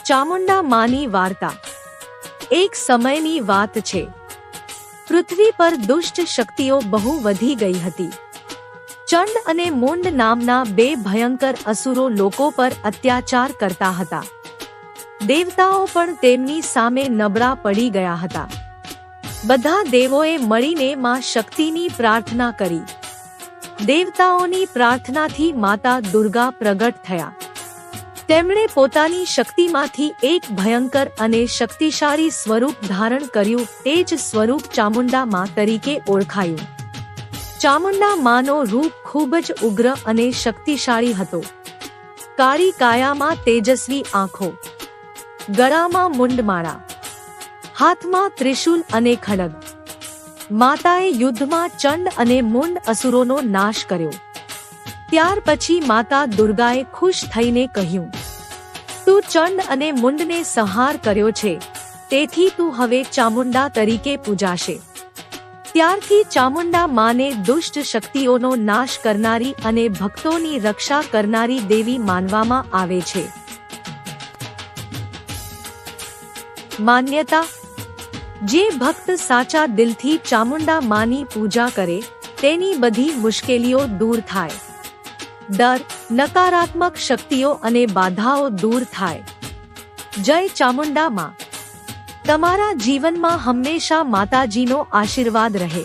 ચામુંડા માની વાર્તા। એક સમયની વાત છે। પૃથ્વી પર દુષ્ટ શક્તિઓ બહુ વધી ગઈ હતી। ચંડ અને મુંડ નામના બે ભયંકર અસુરો લોકો પર અત્યાચાર કરતા હતા। દેવતાઓ પણ તેમની સામે નબળા પડી ગયા હતા। બધા દેવોએ મળીને માં શક્તિની પ્રાર્થના કરી। દેવતાઓની પ્રાર્થનાથી માતા દુર્ગા પ્રગટ થયા। તેમણે પોતાની શક્તિમાંથી એક ભયંકર અને શક્તિશાળી સ્વરૂપ ધારણ કર્યું। તે જ સ્વરૂપ ચામુંડા માં તરીકે ઓળખાયું। ચામુંડા માનો રૂપ ખૂબ જ ઉગ્ર અને શક્તિશાળી હતો। કાળી કાયામાં તેજસ્વી આંખો, ગળામાં મુંડમાળા, હાથમાં ત્રિશૂલ અને ખડગ। માતાએ યુદ્ધમાં ચંડ અને મુંડ અસુરોનો નાશ કર્યો। ત્યાર પછી માતા દુર્ગાએ ખુશ થઈને કહ્યું, તું ચંડ અને મુંડને સંહાર કર્યો છે, તેથી તું હવે ચામુંડા તરીકે પૂજાશે। ત્યારથી ચામુંડા માને દુષ્ટ શક્તિઓનો નાશ કરનારી અને ભક્તોની રક્ષા કરનારી દેવી માનવામાં આવે છે। માન્યતા: જે ભક્ત સાચા દિલથી ચામુંડા માની પૂજા કરે, તેની બધી મુશ્કેલીઓ દૂર થાય। ડર, નકારાત્મક શક્તિઓ અને બાધાઓ દૂર થાય। જય ચામુંડા માં। તમારા જીવનમાં હંમેશા માતાજીનો આશીર્વાદ રહે।